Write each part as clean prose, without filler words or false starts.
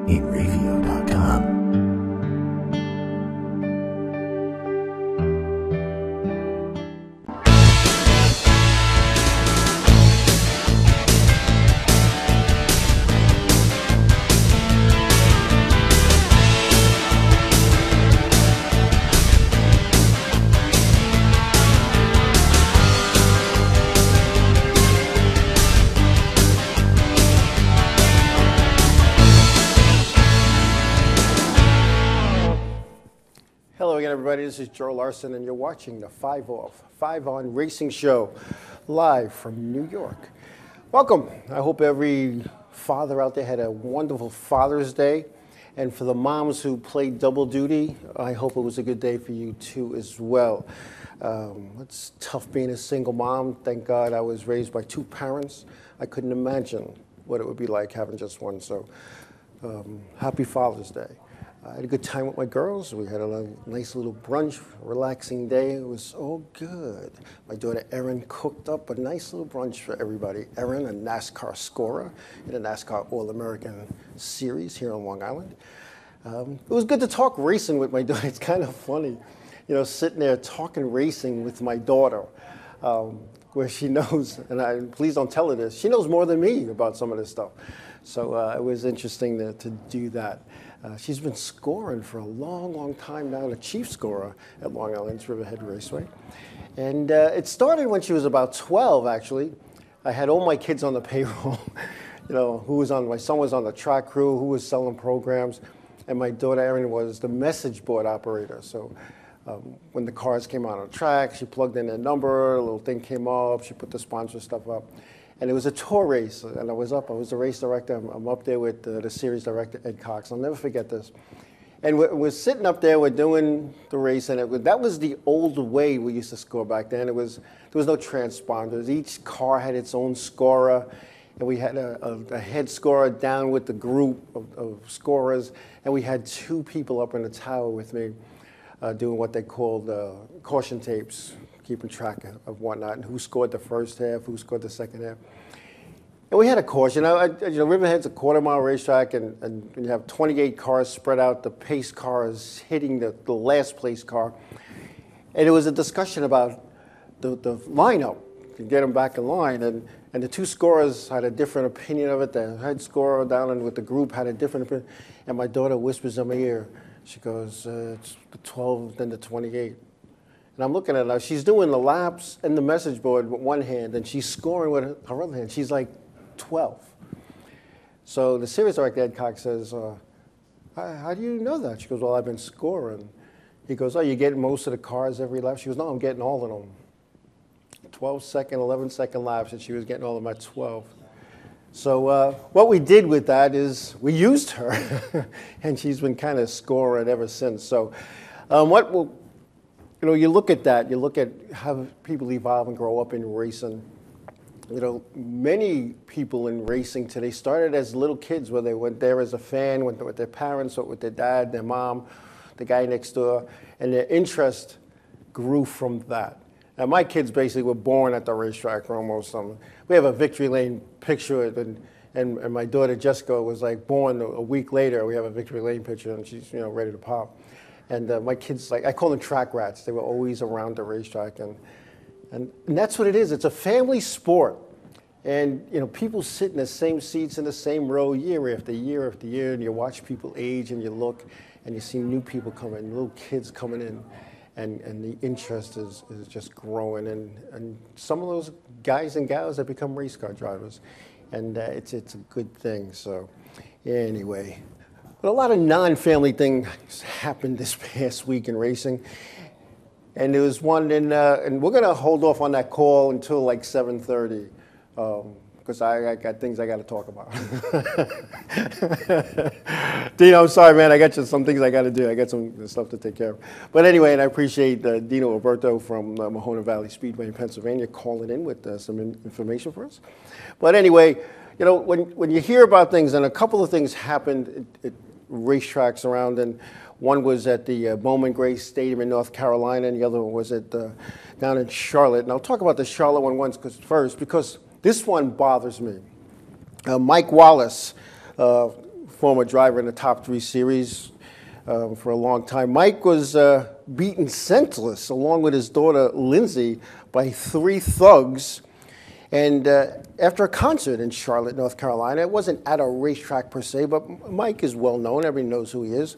Inravio.com. Hello again, everybody. This is Joe Larson, and you're watching the 5 On Racing Show live from New York. Welcome. I hope every father out there had a wonderful Father's Day. And for the moms who played double duty, I hope it was a good day for you too as well. It's tough being a single mom. Thank God I was raised by two parents. I couldn't imagine what it would be like having just one. So happy Father's Day. I had a good time with my girls. We had a nice little brunch, relaxing day. It was all good. My daughter Erin cooked up a nice little brunch for everybody. Erin, a NASCAR scorer in the NASCAR All-American Series here on Long Island. It was good to talk racing with my daughter. It's kind of funny, you know, sitting there talking racing with my daughter, where she knows, and please don't tell her this, she knows more than me about some of this stuff. So it was interesting to do that. She's been scoring for a long time now, the chief scorer at Long Island's Riverhead Raceway. And it started when she was about 12, actually. I had all my kids on the payroll. You know, my son was on the track crew, who was selling programs, and my daughter Erin was the message board operator. So when the cars came out on the track, she plugged in their number, a little thing came up, she put the sponsor stuff up. And it was a tour race, and I was the race director. I'm up there with the series director, Ed Cox. I'll never forget this. And we're sitting up there, we're doing the race, and that was the old way we used to score back then. There was no transponders. Each car had its own scorer, and we had a head scorer down with the group of scorers, and we had two people up in the tower with me doing what they called caution tapes, keeping track of whatnot, and who scored the first half, who scored the second half. And we had a caution. Riverhead's a quarter-mile racetrack, and you have 28 cars spread out, the pace cars hitting the last place car. And it was a discussion about the lineup, to get them back in line. And the two scorers had a different opinion of it. The head scorer down with the group had a different opinion. And my daughter whispers in my ear, she goes, it's the 12, then the 28. And I'm looking at her, she's doing the laps and the message board with one hand, and she's scoring with her other hand. She's like 12. So the series director, Ed Cox, says, how do you know that? She goes, well, I've been scoring. He goes, oh, you get most of the cars every lap? She goes, no, I'm getting all of them. 12-second, 11-second laps, and she was getting all of them at 12. So what we did with that is we used her, and she's been kind of scoring ever since. So you look at that, you look at how people evolve and grow up in racing. You know, many people in racing today started as little kids, where they went there as a fan, went with their parents or with their dad, their mom, the guy next door, and their interest grew from that. Now, my kids basically were born at the racetrack for almost something. We have a Victory Lane picture, and my daughter Jessica was like born a week later. We have a Victory Lane picture, and she's ready to pop. And my kids, I call them track rats. They were always around the racetrack, and that's what it is. It's a family sport, and people sit in the same seats in the same row year after year after year, and you watch people age, and you look, and you see new people come in, little kids coming in, and the interest is just growing, and some of those guys and gals that become race car drivers, and it's a good thing. So anyway. But a lot of non-family things happened this past week in racing. And there was one, and we're going to hold off on that call until like 7:30, because I got things I got to talk about. Dino, I'm sorry, man. I got some things I got to do. I got some stuff to take care of. But anyway, and I appreciate Dino Alberto from Mahona Valley Speedway in Pennsylvania calling in with some information for us. But anyway, when you hear about things, and a couple of things happened at racetracks around, and one was at the Bowman Gray Stadium in North Carolina, and the other one was at down in Charlotte. And I'll talk about the Charlotte one first, because this one bothers me. Mike Wallace, former driver in the top 3 series for a long time. Mike was beaten senseless, along with his daughter Lindsay, by 3 thugs. And after a concert in Charlotte, North Carolina, it wasn't at a racetrack per se, but Mike is well known. Everybody knows who he is.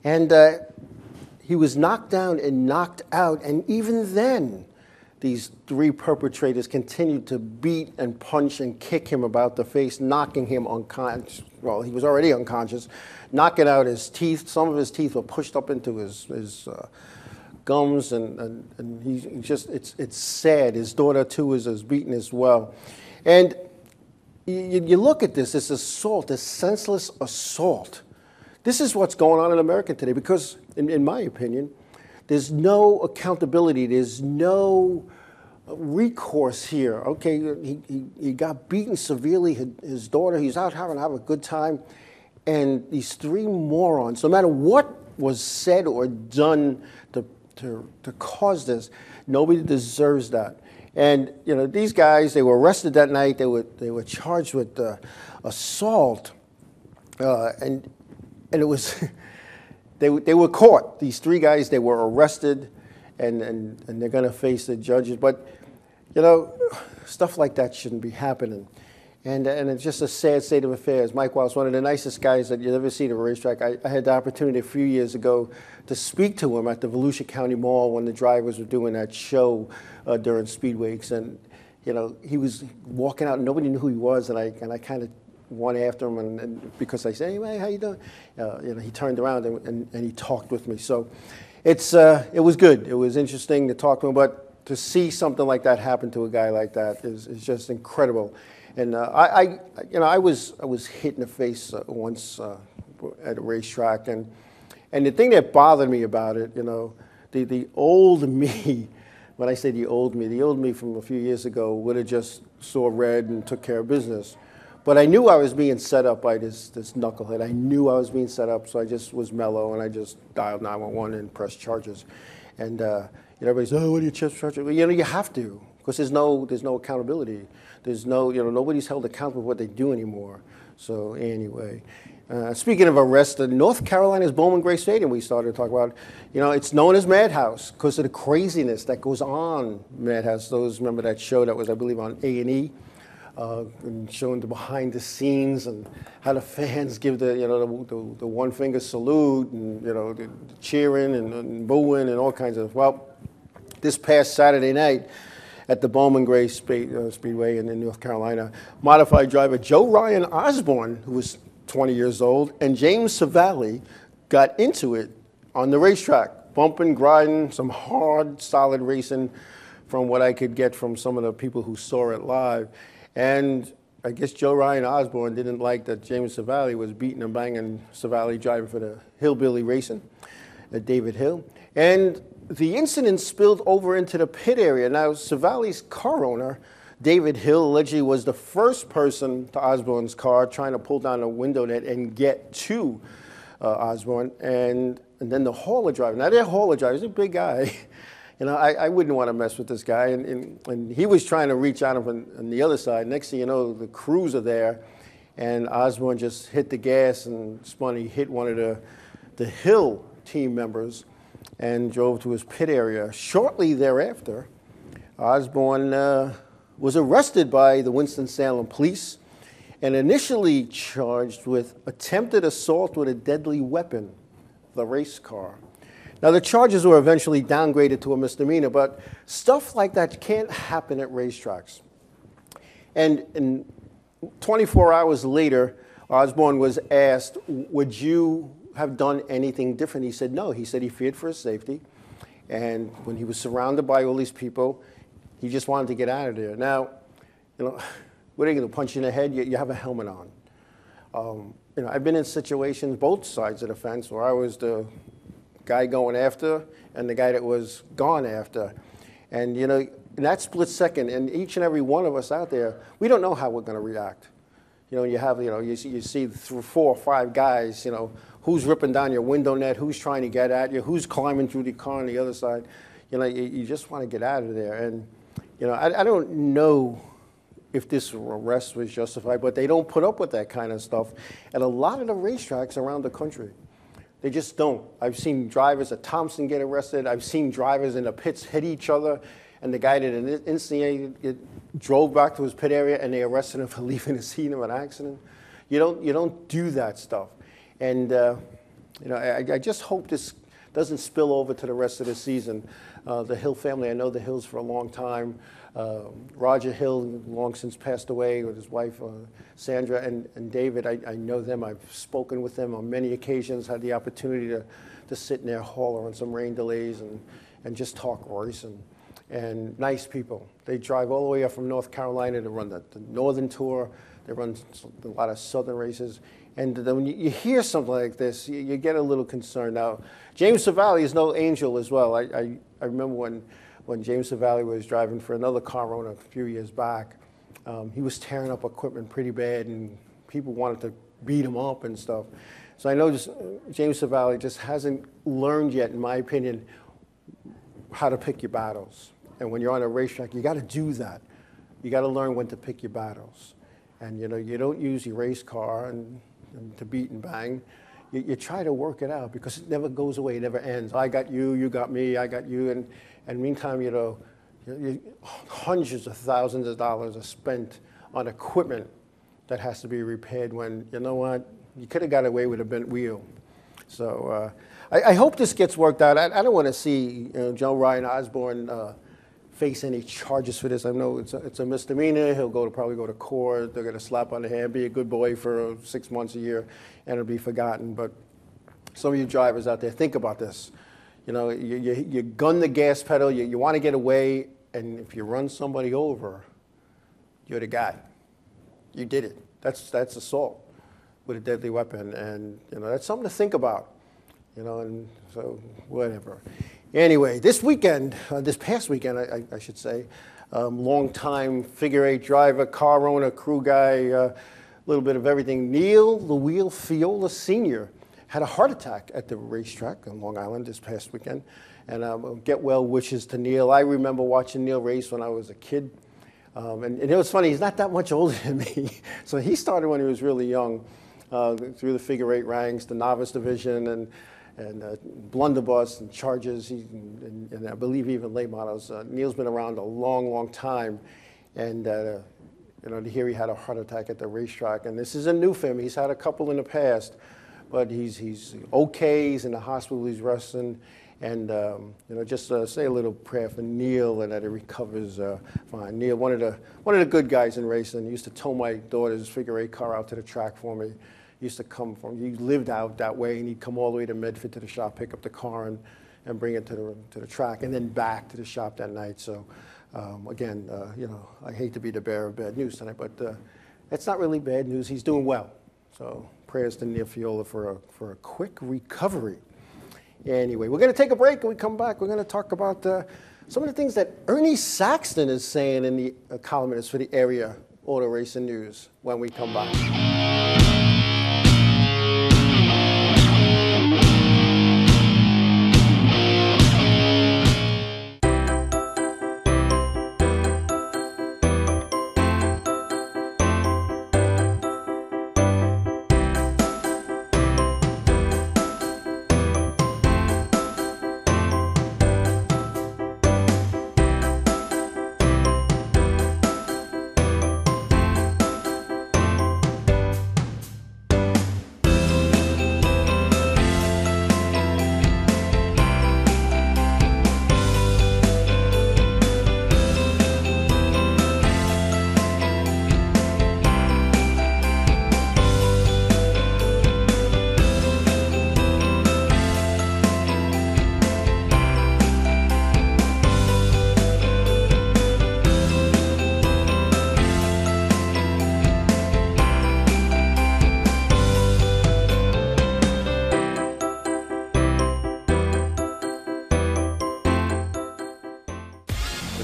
And he was knocked down and knocked out. And even then, these 3 perpetrators continued to beat and punch and kick him about the face, knocking him unconscious. Well, he was already unconscious, knocking out his teeth. Some of his teeth were pushed up into his gums, and he just, it's sad. His daughter, too, is beaten as well. And you look at this assault, this senseless assault. This is what's going on in America today because, in my opinion, there's no accountability. There's no recourse here. Okay, he got beaten severely. His daughter, he's out having a good time. And these 3 morons, no matter what was said or done to cause this, nobody deserves that. And you know, these guys, they were arrested that night. They were charged with assault, and it was they were caught. These 3 guys, they were arrested, and they're going to face the judges. But you know, stuff like that shouldn't be happening. And it's just a sad state of affairs. Mike Wallace, one of the nicest guys that you've ever seen at a racetrack. I had the opportunity a few years ago to speak to him at the Volusia County Mall when the drivers were doing that show during Speed Weeks. And, you know, he was walking out and nobody knew who he was. And I kind of went after him and because I said, hey, man, how you doing? You know, he turned around and he talked with me. So it was good. It was interesting to talk to him. But to see something like that happen to a guy like that is just incredible. And I was hit in the face once at a racetrack, and the thing that bothered me about it, you know, the old me, when I say the old me from a few years ago would have just saw red and took care of business. But I knew I was being set up by this knucklehead. I knew I was being set up, so I just was mellow and I just dialed 911 and pressed charges. And everybody says, oh, what do you charge? Well, you know, you have to, because there's no accountability. There's no, you know, nobody's held accountable for what they do anymore. So anyway, speaking of arrests, North Carolina's Bowman Gray Stadium we started to talk about, you know, it's known as Madhouse because of the craziness that goes on Madhouse. Those remember that show that was, I believe, on A&E, and showing the behind the scenes and how the fans give the, you know, the one finger salute and, you know, the cheering and booing and all kinds of, well, this past Saturday night, at the Bowman Gray Speedway in North Carolina, modified driver Joe Ryan Osborne, who was 20 years old, and James Savali got into it on the racetrack, bumping, grinding, some hard, solid racing from what I could get from some of the people who saw it live. And I guess Joe Ryan Osborne didn't like that James Savali was beating and banging Savali driving for the Hillbilly Racing at David Hill. And the incident spilled over into the pit area. Now, Savali's car owner, David Hill, allegedly was the first person to Osborne's car trying to pull down the window net and get to Osborne. And then the hauler driver, now their hauler driver is a big guy. You know, I wouldn't want to mess with this guy. And he was trying to reach out on the other side. Next thing you know, the crews are there. And Osborne just hit the gas and spun. He hit one of the Hill team members and drove to his pit area. Shortly thereafter, Osborne was arrested by the Winston-Salem police and initially charged with attempted assault with a deadly weapon, the race car. Now, the charges were eventually downgraded to a misdemeanor, but stuff like that can't happen at racetracks. And 24 hours later, Osborne was asked, would you have done anything different? He said no. He said he feared for his safety. And when he was surrounded by all these people, he just wanted to get out of there. Now, you know, what are you going to punch you in the head? You have a helmet on. You know, I've been in situations, both sides of the fence, where I was the guy going after and the guy that was gone after. And, you know, in that split second, and each and every one of us out there, we don't know how we're going to react. You know, you see 4 or 5 guys, you know, who's ripping down your window net, who's trying to get at you, who's climbing through the car on the other side. You know, you just want to get out of there. And, you know, I don't know if this arrest was justified, but they don't put up with that kind of stuff at a lot of the racetracks around the country. They just don't. I've seen drivers at Thompson get arrested. I've seen drivers in the pits hit each other, and the guy that instigated it drove back to his pit area, and they arrested him for leaving the scene of an accident. You don't do that stuff. And I just hope this doesn't spill over to the rest of the season. The Hill family, I know the Hills for a long time. Roger Hill, long since passed away, with his wife Sandra and David. I know them. I've spoken with them on many occasions, had the opportunity to sit in their hauler on some rain delays and just talk Royce. And nice people. They drive all the way up from North Carolina to run the Northern Tour. They run a lot of Southern races. And then when you hear something like this, you get a little concerned. Now, James Savali is no angel as well. I remember when James Savali was driving for another car owner a few years back, he was tearing up equipment pretty bad, and people wanted to beat him up and stuff. So I know James Savali just hasn't learned yet, in my opinion, how to pick your battles. And when you're on a racetrack, you got to do that. You got to learn when to pick your battles. And you don't use your race car and to beat and bang. You try to work it out, because it never goes away, it never ends. I got you, you got me, I got you. And meantime, hundreds of thousands of dollars are spent on equipment that has to be repaired when, you know what, you could have got away with a bent wheel. So I hope this gets worked out. I don't want to see Joe Ryan Osborne face any charges for this. I know it's a misdemeanor. He'll probably go to court. They're going to slap on the hand, be a good boy for 6 months, a year, and it'll be forgotten. But some of you drivers out there, think about this. You gun the gas pedal. You want to get away, and if you run somebody over, you're the guy. You did it. That's assault with a deadly weapon, and that's something to think about. And so whatever. Anyway, this past weekend, I should say, long-time figure-8 driver, car owner, crew guy, a little bit of everything. Neil "The Wheel" Fiola Sr. had a heart attack at the racetrack on Long Island this past weekend. And get well wishes to Neil. I remember watching Neil race when I was a kid. And it was funny, he's not that much older than me. So he started when he was really young, through the figure-8 ranks, the novice division, and blunderbuss and charges, and I believe even late models. Neil's been around a long, long time, and to hear he had a heart attack at the racetrack, and this isn't new for him. He's had a couple in the past, but he's okay. He's in the hospital. He's resting, and just say a little prayer for Neil and that he recovers fine. Neil, one of the good guys in racing. He used to tow my daughter's figure-8 car out to the track for me. He lived out that way, and he'd come all the way to Medford to the shop, pick up the car, and bring it to the track, and then back to the shop that night. So, again, I hate to be the bearer of bad news tonight, but it's not really bad news. He's doing well. So, prayers to Neil Fiola for a quick recovery. Anyway, we're going to take a break, and we come back. We're going to talk about some of the things that Ernie Saxton is saying in the columnist for the area auto racing news when we come back.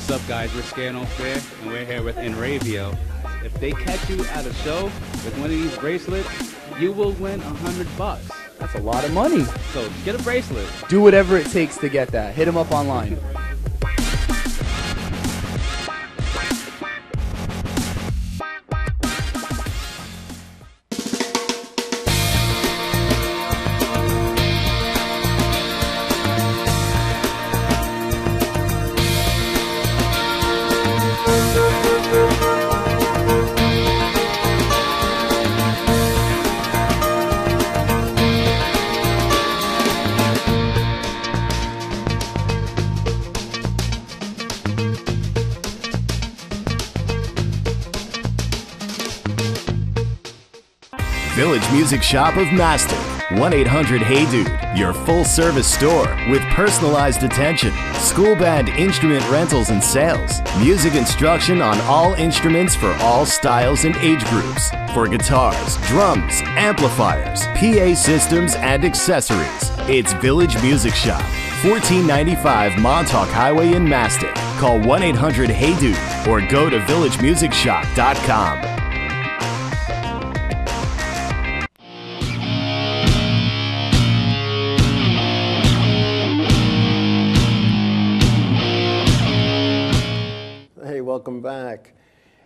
What's up, guys? We're Scared No Fair, and we're here with Inravio. If they catch you at a show with one of these bracelets, you will win $100. That's a lot of money. So get a bracelet. Do whatever it takes to get that. Hit them up online. Village Music Shop of Mastic. 1-800-HEY-DUDE, your full-service store with personalized attention, school band instrument rentals and sales, music instruction on all instruments for all styles and age groups, for guitars, drums, amplifiers, PA systems, and accessories. It's Village Music Shop, 1495 Montauk Highway in Mastic. Call 1-800-HEY-DUDE or go to villagemusicshop.com. Hey, welcome back.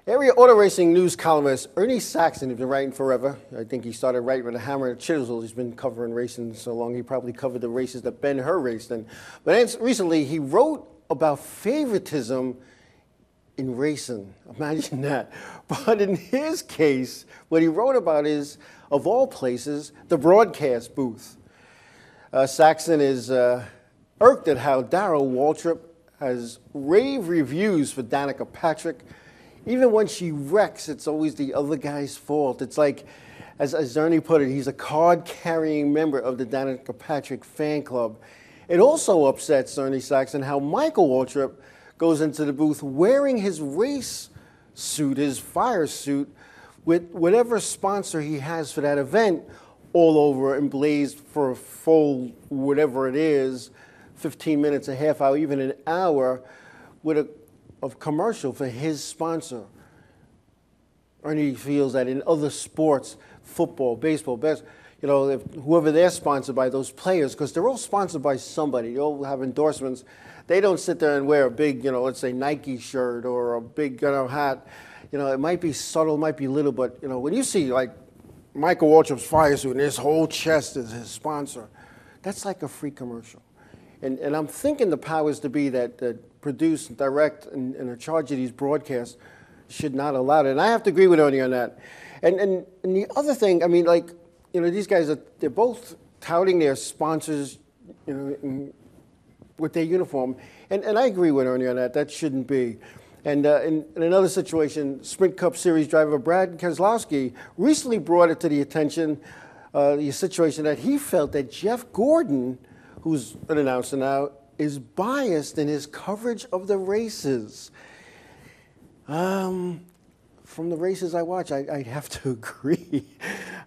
Area auto racing news columnist Ernie Saxon has been writing forever. I think he started writing with a hammer and a chisel. He's been covering racing so long, he probably covered the races that Ben-Hur raced in. But recently, he wrote about favoritism in racing. Imagine that. But in his case, what he wrote about is, of all places, the broadcast booth. Saxon is irked at how Darrell Waltrip has rave reviews for Danica Patrick. Even when she wrecks, it's always the other guy's fault. It's like, as Ernie put it, he's a card-carrying member of the Danica Patrick fan club. It also upsets Ernie Saxon how Michael Waltrip goes into the booth wearing his race suit, his fire suit, with whatever sponsor he has for that event all over emblazed for a full whatever it is, 15 minutes, a half hour, even an hour, with a commercial for his sponsor. Ernie feels that in other sports, football, baseball, if whoever they're sponsored by, those players, because they're all sponsored by somebody, they all have endorsements. They don't sit there and wear a big, let's say Nike shirt or a big, hat. It might be subtle, might be little, but when you see like Michael Waltrip's fire suit and his whole chest is his sponsor, that's like a free commercial. And I'm thinking the powers to be that produce, direct, and are charged of these broadcasts should not allow it. And I have to agree with Ernie on that. And the other thing, I mean, these guys, they're both touting their sponsors, with their uniform. And I agree with Ernie on that. That shouldn't be. And in another situation, Sprint Cup Series driver Brad Keselowski recently brought it to the attention, the situation that he felt that Jeff Gordon, who's an announcer now, is biased in his coverage of the races. From the races I watch, I have to agree.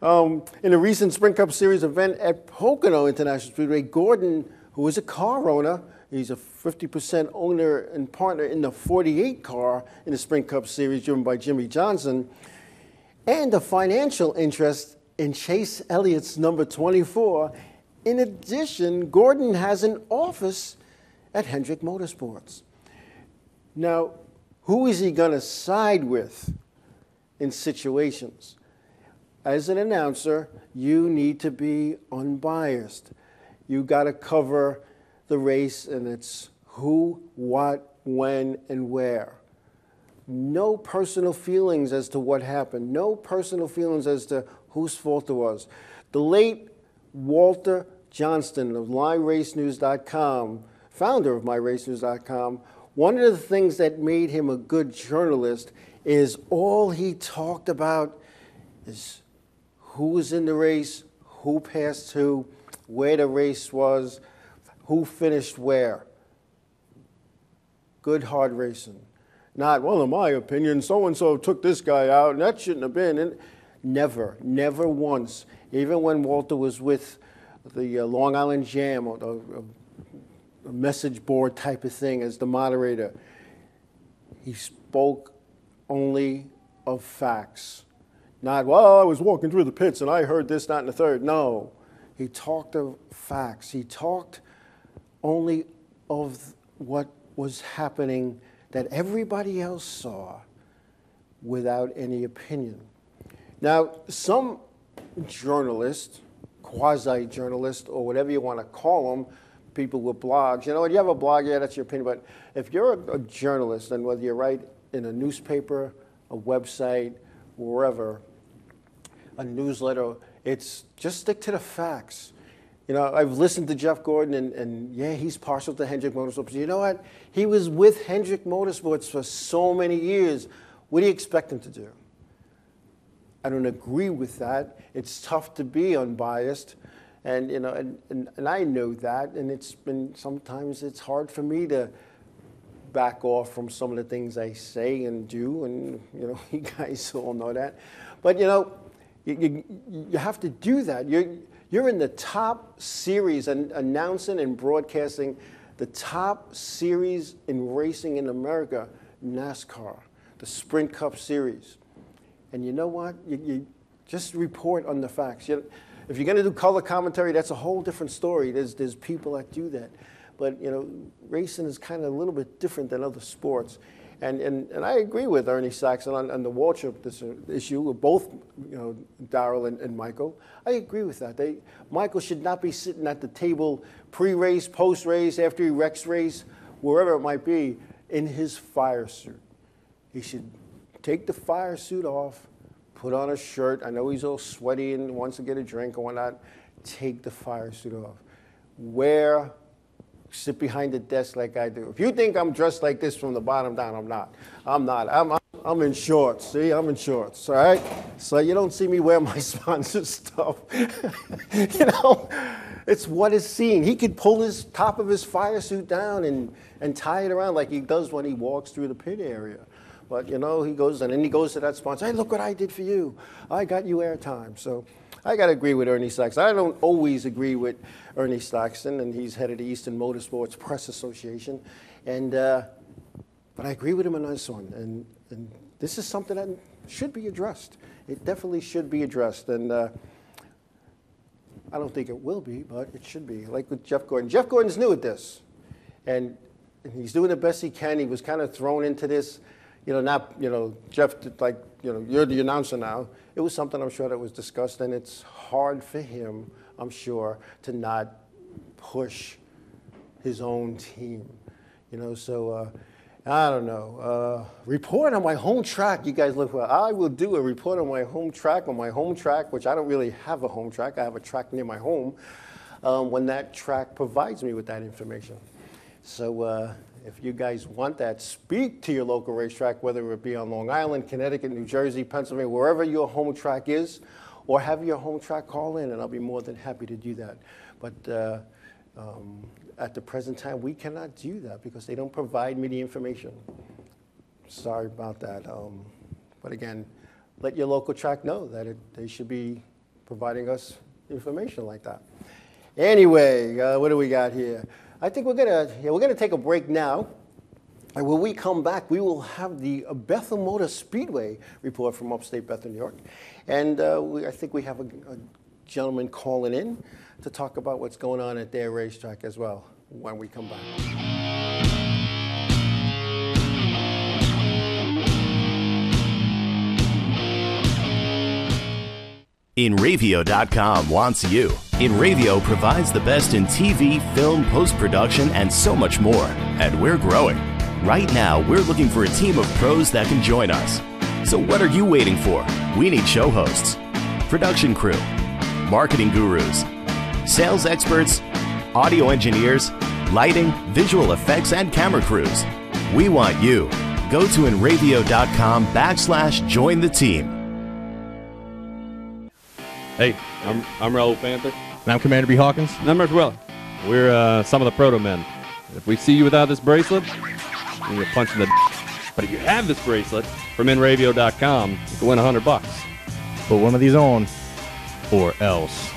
In a recent Sprint Cup Series event at Pocono International Speedway, Gordon, who is a car owner, he's a 50% owner and partner in the 48 car in the Sprint Cup Series driven by Jimmy Johnson, and a financial interest in Chase Elliott's number 24. In addition, Gordon has an office at Hendrick Motorsports. Now, who is he going to side with in situations? As an announcer, you need to be unbiased. You got to cover the race, and it's who, what, when, and where. No personal feelings as to what happened. No personal feelings as to whose fault it was. The late Walter Johnston of MyRaceNews.com, founder of MyRaceNews.com, one of the things that made him a good journalist is all he talked about is who was in the race, who passed who, where the race was, who finished where. Good hard racing. Not, well, in my opinion, so-and-so took this guy out, and that shouldn't have been. And never once, even when Walter was with the Long Island Jam, or a message board type of thing as the moderator, he spoke only of facts. Not, well, I was walking through the pits and I heard this, that, and the third. No, he talked of facts. He talked only of what was happening that everybody else saw without any opinion. Now, some journalists, quasi-journalists, or whatever you want to call them, people with blogs, when you have a blog, yeah, that's your opinion, but if you're a journalist, and whether you write in a newspaper, a website, wherever, a newsletter, it's just stick to the facts. I've listened to Jeff Gordon, and yeah, he's partial to Hendrick Motorsports. You know what? He was with Hendrick Motorsports for so many years. What do you expect him to do? I don't agree with that. It's tough to be unbiased, and you know, and I know that, and sometimes it's hard for me to back off from some of the things I say and do, and you know, you guys all know that. But you know, you have to do that. You're in the top series and announcing and broadcasting the top series in racing in America, NASCAR, the Sprint Cup Series. And you know what? You just report on the facts. If you're going to do color commentary, that's a whole different story. There's people that do that. But, you know, racing is kind of a little bit different than other sports. And I agree with Ernie Saxon on the Waltrip issue with both, you know, Darrell and Michael. I agree with that. Michael should not be sitting at the table pre-race, post-race, after he wrecks race, wherever it might be, in his fire suit. He should take the fire suit off, put on a shirt. I know he's all sweaty and wants to get a drink or whatnot. Take the fire suit off. Sit behind the desk like I do. If you think I'm dressed like this from the bottom down, I'm not. I'm in shorts. See, I'm in shorts, all right? So you don't see me wear my sponsor stuff. You know, it's what is seen. He could pull his top of his fire suit down and tie it around like he does when he walks through the pit area. But, you know, he goes to that sponsor. Hey, look what I did for you. I got you airtime. So I got to agree with Ernie Saxon. I don't always agree with Ernie Saxon, and he's head of the Eastern Motorsports Press Association. But I agree with him on this one. And this is something that should be addressed. It definitely should be addressed. And I don't think it will be, but it should be. Like with Jeff Gordon. Jeff Gordon's new at this. And he's doing the best he can. He was kind of thrown into this. You know, not, you know, Jeff, like, you know, you're the announcer now. It was something I'm sure that was discussed, and it's hard for him, I'm sure, to not push his own team. You know, so I don't know. Report on my home track. You guys look well. I will do a report on my home track, which I don't really have a home track. I have a track near my home, when that track provides me with that information. So if you guys want that, speak to your local racetrack, whether it be on Long Island, Connecticut, New Jersey, Pennsylvania, wherever your home track is, or have your home track call in, and I'll be more than happy to do that. But at the present time, we cannot do that because they don't provide me the information. Sorry about that. But again, let your local track know that they should be providing us information like that. Anyway, what do we got here? I think we're gonna take a break now. And when we come back, we will have the Bethel Motor Speedway report from upstate Bethel, New York. And I think we have a gentleman calling in to talk about what's going on at their racetrack as well when we come back. Inravio.com wants you. Inravio provides the best in TV, film, post-production, and so much more. And we're growing. Right now, we're looking for a team of pros that can join us. So what are you waiting for? We need show hosts, production crew, marketing gurus, sales experts, audio engineers, lighting, visual effects, and camera crews. We want you. Go to Inravio.com/join the team. Hey, I'm Raul Panther. And I'm Commander B. Hawkins. And I'm Rich Weller. We're some of the proto men. If we see you without this bracelet, you're a punch in the But if you have this bracelet from Inravio.com, you can win $100. Put one of these on, or else.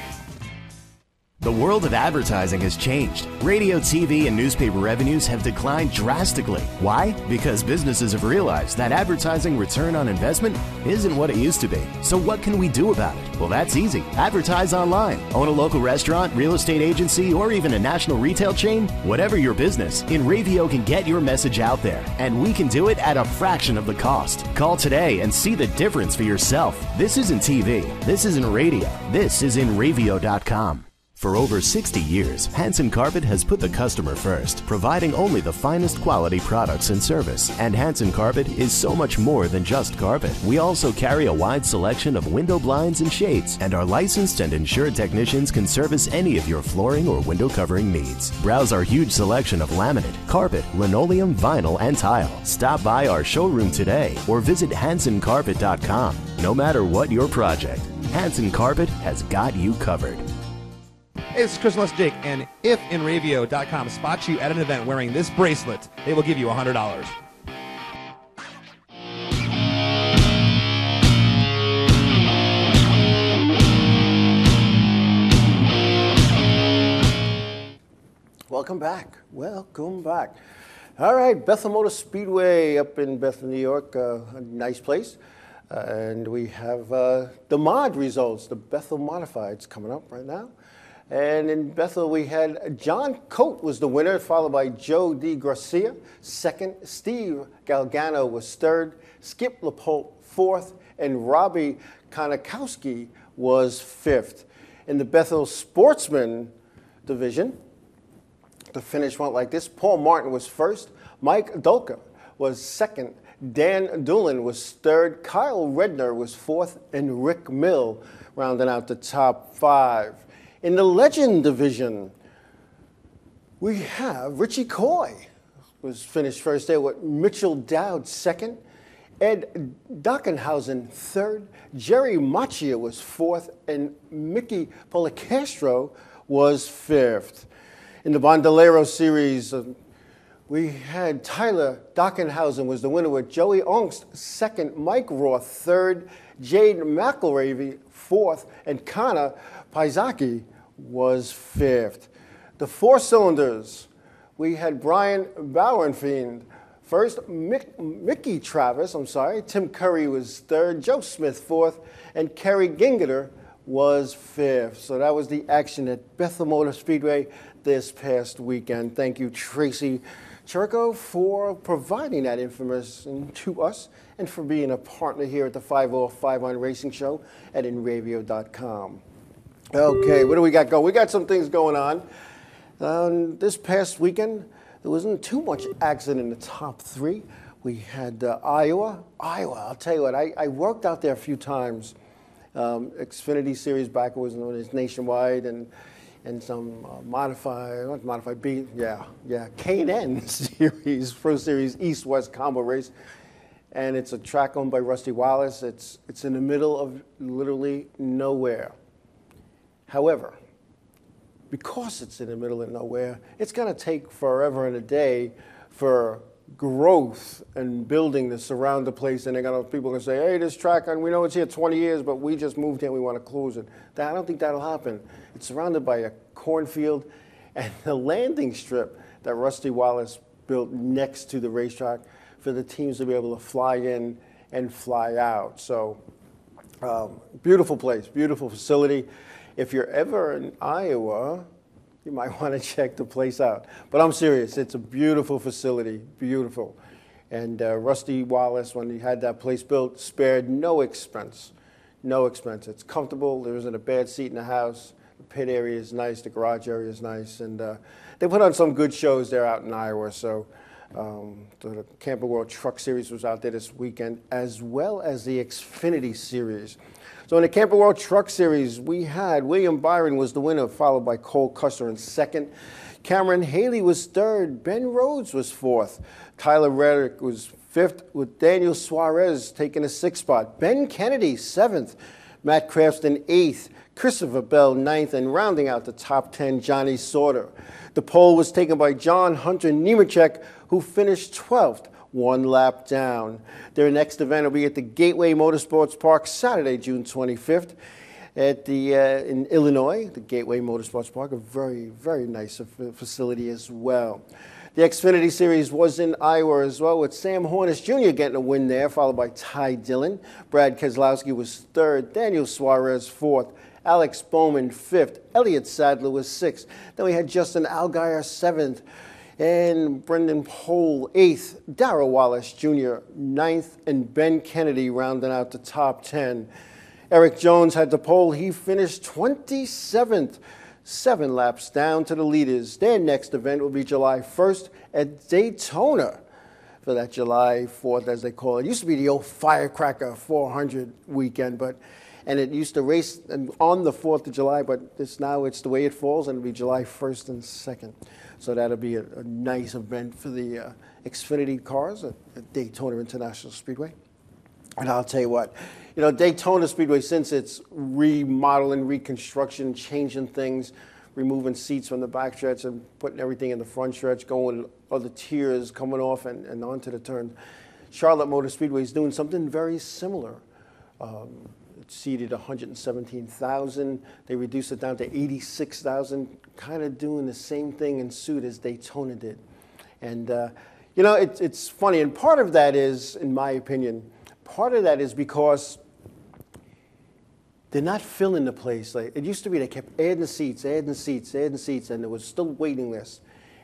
The world of advertising has changed. Radio, TV, and newspaper revenues have declined drastically. Why? Because businesses have realized that advertising return on investment isn't what it used to be. So what can we do about it? Well, that's easy. Advertise online. Own a local restaurant, real estate agency, or even a national retail chain? Whatever your business, Inravio can get your message out there. And we can do it at a fraction of the cost. Call today and see the difference for yourself. This isn't TV. This isn't radio. This is Inravio.com. For over 60 years, Hanson Carpet has put the customer first, providing only the finest quality products and service. And Hanson Carpet is so much more than just carpet. We also carry a wide selection of window blinds and shades, and our licensed and insured technicians can service any of your flooring or window covering needs. Browse our huge selection of laminate, carpet, linoleum, vinyl, and tile. Stop by our showroom today or visit HansonCarpet.com. No matter what your project, Hanson Carpet has got you covered. Hey, this is Chris Les Jake, and if Inravio.com spots you at an event wearing this bracelet, they will give you $100. Welcome back. Welcome back. All right, Bethel Motor Speedway up in Bethel, New York, a nice place. And we have the mod results, the Bethel Modifieds coming up right now. And in Bethel, we had John Coate was the winner, followed by Joe D. Garcia. Second, Steve Galgano was third, Skip LaPolte fourth, and Robbie Konakowski was fifth. In the Bethel Sportsman division, the finish went like this. Paul Martin was first. Mike Dolka was second. Dan Doolin was third. Kyle Redner was fourth. And Rick Mill rounding out the top five. In the Legend division, we have Richie Coy was finished first there with Mitchell Dowd second. Ed Dockenhausen third. Jerry Machia was fourth. And Mickey Policastro was fifth. In the Bandolero Series, we had Tyler Dockenhausen was the winner with Joey Ongst second, Mike Roth third, Jade McElravy fourth, and Kana Paisaki was fifth. The four cylinders, we had Brian Bauernfeind first, Mickey Travis, Tim Curry was third, Joe Smith fourth, and Kerry Gingeter was fifth. So that was the action at Bethel Motor Speedway this past weekend. Thank you, Tracy Churko, for providing that information to us and for being a partner here at the 505 on Racing Show at Inravio.com. Okay, what do we got going? We got some things going on. This past weekend, there wasn't too much action in the top three. We had Iowa, I'll tell you what, I worked out there a few times. Xfinity Series back was known as Nationwide, and some K&N Series, Pro Series East-West Combo Race. And it's a track owned by Rusty Wallace. It's in the middle of literally nowhere. However, because it's in the middle of nowhere, it's going to take forever and a day for growth and building to surround the place, and people are going to say, hey, this track, and we know it's here 20 years, but we just moved here and we want to close it. I don't think that'll happen. It's surrounded by a cornfield, and the landing strip that Rusty Wallace built next to the racetrack for the teams to be able to fly in and fly out. So beautiful place, beautiful facility. If you're ever in Iowa, you might want to check the place out. But I'm serious. It's a beautiful facility, beautiful. And Rusty Wallace, when he had that place built, spared no expense. No expense. It's comfortable. There isn't a bad seat in the house. The pit area is nice. The garage area is nice. And they put on some good shows there out in Iowa. So the Camper World Truck Series was out there this weekend, as well as the Xfinity Series. So in the Camper World Truck Series, we had William Byron was the winner, followed by Cole Custer in second. Cameron Haley was third. Ben Rhodes was fourth. Tyler Reddick was fifth, with Daniel Suarez taking a sixth spot. Ben Kennedy, seventh. Matt Craftston, eighth. Christopher Bell, ninth. And rounding out the top 10, Johnny Sauter. The pole was taken by John Hunter Nemechek, who finished 12th. One lap down. Their next event will be at the Gateway Motorsports Park Saturday, June 25th at in Illinois, the Gateway Motorsports Park, a very, very nice facility as well. The Xfinity Series was in Iowa as well, with Sam Hornish Jr. getting a win there, followed by Ty Dillon. Brad Keselowski was third, Daniel Suarez fourth, Alex Bowman fifth, Elliott Sadler was sixth. Then we had Justin Allgaier seventh, and Brendan Pohl, 8th, Darrell Wallace Jr., 9th, and Ben Kennedy rounding out the top 10. Eric Jones had the pole. He finished 27th, 7 laps down to the leaders. Their next event will be July 1st at Daytona for that July 4th, as they call it. It used to be the old Firecracker 400 weekend, and it used to race on the 4th of July, but now it's the way it falls, and it'll be July 1st and 2nd. So that'll be a nice event for the Xfinity cars at Daytona International Speedway. And I'll tell you what, Daytona Speedway, since it's remodeling, reconstruction, changing things, removing seats from the back stretch and putting everything in the front stretch, going other tiers coming off and onto the turn, Charlotte Motor Speedway is doing something very similar. It seated 117,000. They reduced it down to 86,000, kind of doing the same thing in suit as Daytona did. And, it's funny. And part of that is, in my opinion, part of that is because they're not filling the place. Like it used to be, they kept adding seats, and there was still waiting lists.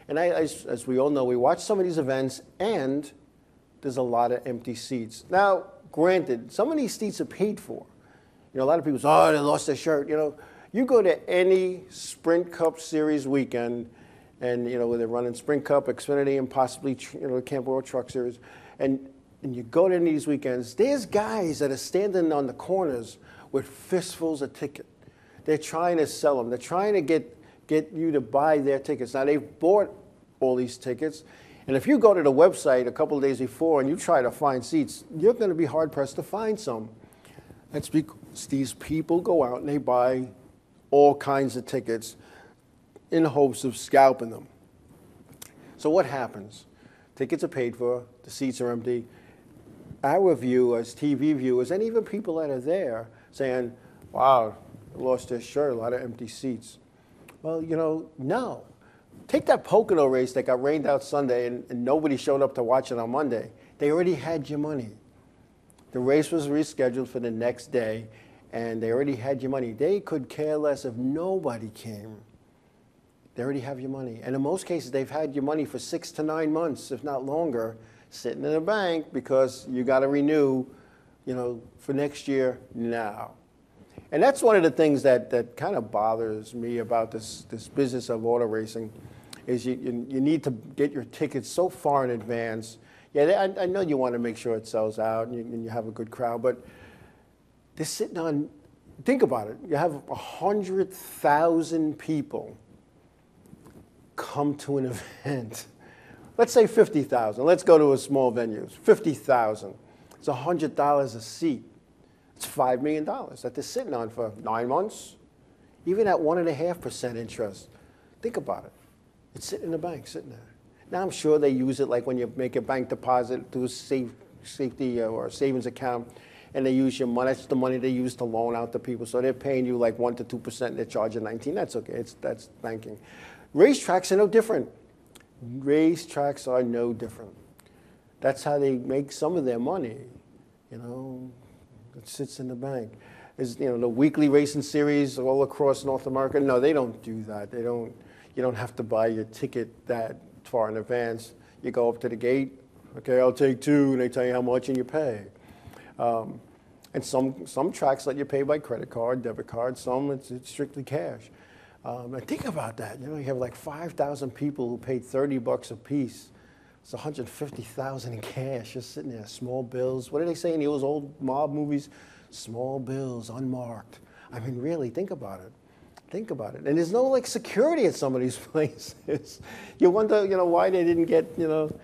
And as we all know, we watch some of these events, and there's a lot of empty seats. Now, granted, some of these seats are paid for. A lot of people say, oh, they lost their shirt. You go to any Sprint Cup Series weekend, and, where they're running Sprint Cup, Xfinity, and possibly, Camp World Truck Series, and you go to any of these weekends, there's guys that are standing on the corners with fistfuls of tickets. They're trying to sell them. They're trying to get you to buy their tickets. Now, they've bought all these tickets, and if you go to the website a couple of days before and you try to find seats, you're going to be hard-pressed to find some. That's because these people go out and they buy all kinds of tickets in hopes of scalping them. So what happens? Tickets are paid for, the seats are empty. Our viewers, TV viewers, and even people that are there saying, wow, they lost their shirt, a lot of empty seats. Well, no. Take that Pocono race that got rained out Sunday and nobody showed up to watch it on Monday. They already had your money. The race was rescheduled for the next day, and they already had your money. They could care less if nobody came. They already have your money. And in most cases, they've had your money for 6 to 9 months, if not longer, sitting in a bank because you got to renew, for next year now. And that's one of the things that kind of bothers me about this business of auto racing is you need to get your tickets so far in advance. Yeah, I know you want to make sure it sells out and you have a good crowd, but they're sitting on, think about it, you have 100,000 people come to an event. Let's say 50,000. Let's go to a small venue. 50,000. It's $100 a seat. It's $5 million that they're sitting on for 9 months. Even at 1.5% interest. Think about it. It's sitting in the bank, sitting there. Now I'm sure they use it like when you make a bank deposit to a safety or a savings account, and they use your money. That's the money they use to loan out to people. So they're paying you like 1 to 2%. And they're charging 19. That's okay. That's banking. Racetracks are no different. Racetracks are no different. That's how they make some of their money. It sits in the bank. Is the weekly racing series all across North America? No, they don't do that. They don't. You don't have to buy your ticket that far in advance. You go up to the gate. Okay, I'll take 2, and they tell you how much, and you pay. And some tracks let you pay by credit card, debit card. Some it's strictly cash. And think about that. You have like 5,000 people who paid $30 a piece. It's 150,000 in cash, just sitting there. Small bills. What do they say in those old mob movies? Small bills, unmarked. I mean, really, think about it. Think about it. And there's no like security at some of these places. You wonder, why they didn't get, look,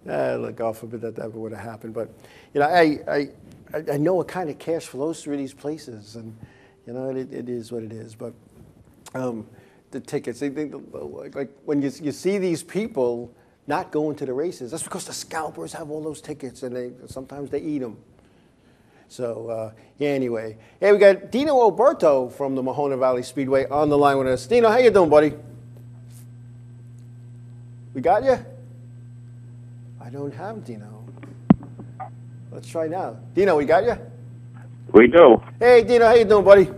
God forbid that ever would have happened. But, I know what kind of cash flows through these places, and it is what it is. But the tickets, they think like when you see these people not going to the races, that's because the scalpers have all those tickets, and sometimes they eat them. So anyway, hey, we got Dino Alberto from the Mahona Valley Speedway on the line with us. Dino, how you doing, buddy? We got you? I don't have Dino. Let's try now. Dino, we got you? We do. Hey, Dino, how you doing, buddy?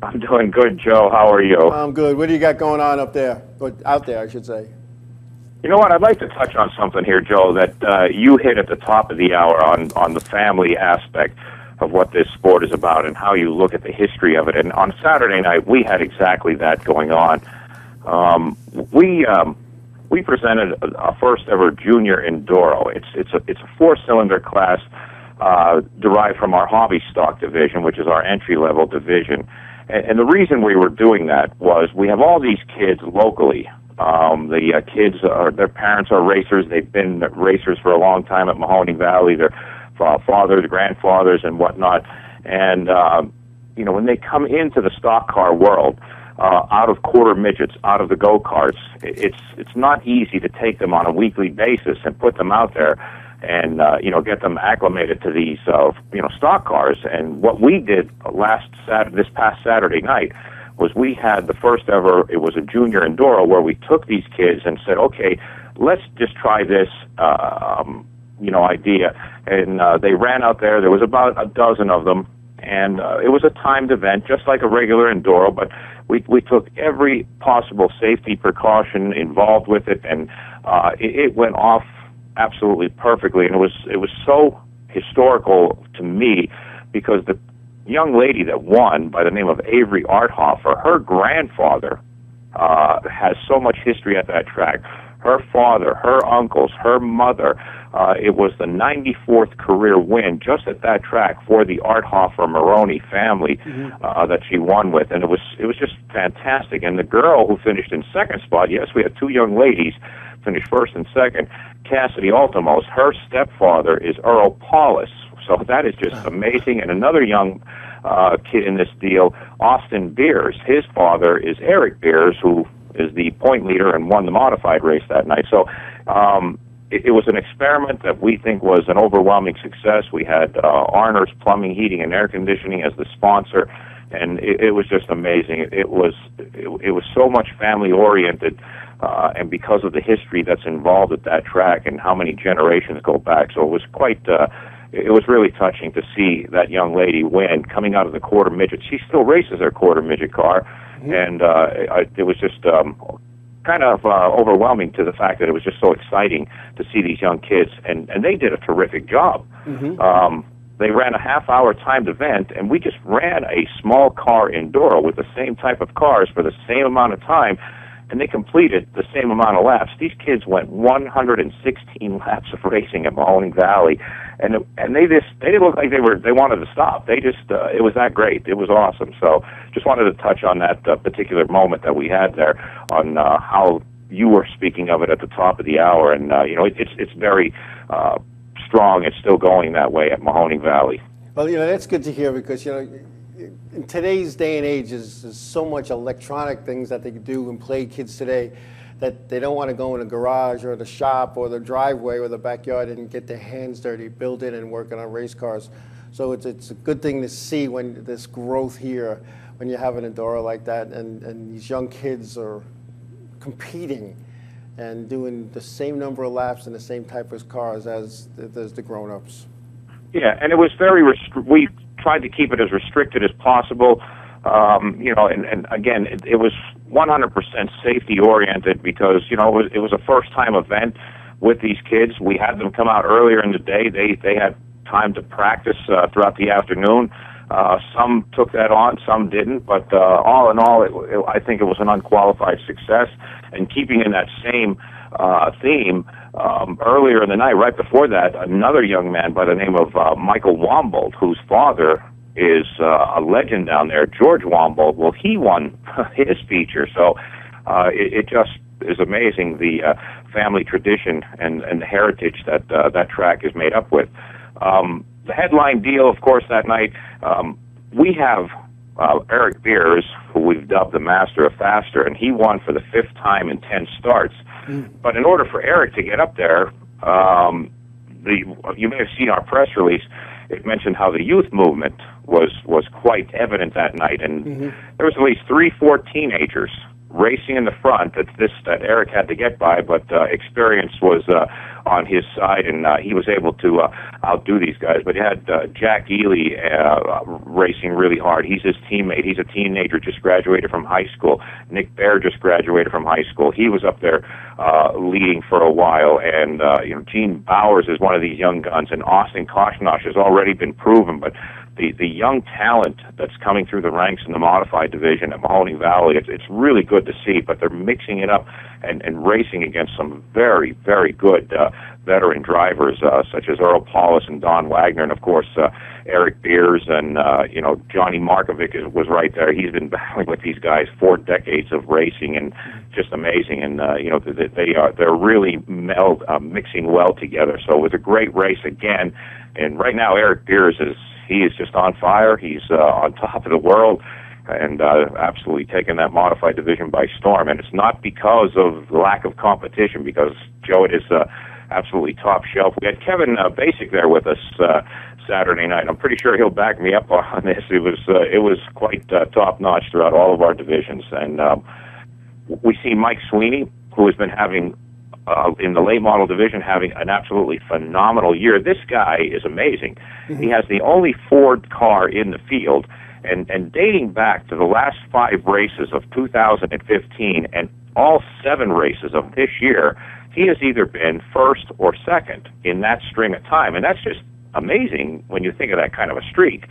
I'm doing good, Joe. How are you? I'm good. What do you got going on up there? Or out there, I should say. You know what? I'd like to touch on something here, Joe, that you hit at the top of the hour on the family aspect of what this sport is about and how you look at the history of it. And on Saturday night, we had exactly that going on. We presented our first ever junior enduro. It's a 4-cylinder class derived from our hobby stock division, which is our entry-level division. And the reason we were doing that was we have all these kids locally. The kids, their parents are racers. They've been racers for a long time at Mahoney Valley. They're fathers, grandfathers, and whatnot. And when they come into the stock car world, out of quarter midgets, out of the go-karts, it's not easy to take them on a weekly basis and put them out there and get them acclimated to these stock cars. And what we did this past Saturday night was we had the first ever, it was a junior enduro, where we took these kids and said, okay, let's just try this idea. And they ran out there. There was about a dozen of them, and it was a timed event, just like a regular enduro, but we took every possible safety precaution involved with it, and it went off absolutely perfectly. And it was so historical to me, because the young lady that won, by the name of Avery Arthofer, her grandfather has so much history at that track. Her father, her uncles, her mother. It was the 94th career win just at that track for the Arthofer Maroney family that she won with, and it was just fantastic. And the girl who finished in second spot, yes, we had two young ladies finish first and second, Cassidy Altimos, her stepfather is Earl Paulus, so that is just amazing. And another young kid in this deal, Austin Beers, his father is Eric Beers, who is the point leader and won the modified race that night. So it was an experiment that we think was an overwhelming success. We had Arner's Plumbing, Heating, and Air Conditioning as the sponsor, and it was just amazing. It was so much family-oriented, and because of the history that's involved at that track and how many generations go back. So it was quite... it was really touching to see that young lady win, coming out of the quarter midget. She still races her quarter midget car, and it was just kind of overwhelming to the fact that it was just so exciting to see these young kids, and they did a terrific job. They ran a half-hour timed event, and we just ran a small car enduro with the same type of cars for the same amount of time, and they completed the same amount of laps. These kids went 116 laps of racing at Mahoning Valley, and they didn't look like they wanted to stop. They just it was that great. It was awesome. So just wanted to touch on that particular moment that we had there, on how you were speaking of it at the top of the hour, and it's very strong. It's still going that way at Mahoning Valley. Well, that's good to hear, because in today's day and age, there's so much electronic things that they can do and play kids today, that they don't want to go in a garage or the shop or the driveway or the backyard and get their hands dirty building and working on race cars. So it's a good thing to see when this growth here, when you have an enduro like that, and these young kids are competing and doing the same number of laps in the same type of cars as the grown-ups. Yeah, and it was very we tried to keep it as restricted as possible. And again, it was 100% safety oriented, because it was a first time event with these kids. We had them come out earlier in the day. They had time to practice throughout the afternoon. Some took that on, some didn't, but all in all, I think it was an unqualified success. And keeping in that same theme, earlier in the night, right before that, another young man by the name of Michael Wombold, whose father is a legend down there, George Wombold. Well, he won his feature, so it just is amazing, the family tradition and the heritage that that track is made up with. The headline deal, of course, that night, we have Eric Beers, who we've dubbed the Master of Faster, and he won for the 5th time in 10 starts. But in order for Eric to get up there, you may have seen our press release. It mentioned how the youth movement was quite evident that night, and there was at least 3-4 teenagers racing in the front that Eric had to get by, but experience was on his side, and he was able to outdo these guys. But he had Jack Ely racing really hard. He's his teammate. He's a teenager, just graduated from high school. Nick Baer just graduated from high school. He was up there leading for a while, and Gene Bowers is one of these young guns, and Austin Koshnosh has already been proven, but the young talent that's coming through the ranks in the modified division at Mahoney Valley, it's really good to see, but they're mixing it up and racing against some very, very good veteran drivers, such as Earl Paulus and Don Wagner, and of course Eric Beers and Johnny Markovic was right there. He's been battling with these guys 4 decades of racing, and just amazing. And they're really mixing well together. So it was a great race again. And right now Eric Beers is just on fire. He's on top of the world, and absolutely taking that modified division by storm. And it's not because of lack of competition, because Joe, it is absolutely top shelf. We had Kevin Basic there with us Saturday night. I'm pretty sure he'll back me up on this. It was quite top notch throughout all of our divisions. And we see Mike Sweeney, who has been having in the late model division, having an absolutely phenomenal year. This guy is amazing. He has the only Ford car in the field, and dating back to the last 5 races of 2015 and all 7 races of this year, he has either been first or second in that string of time, and that's just amazing when you think of that kind of a streak.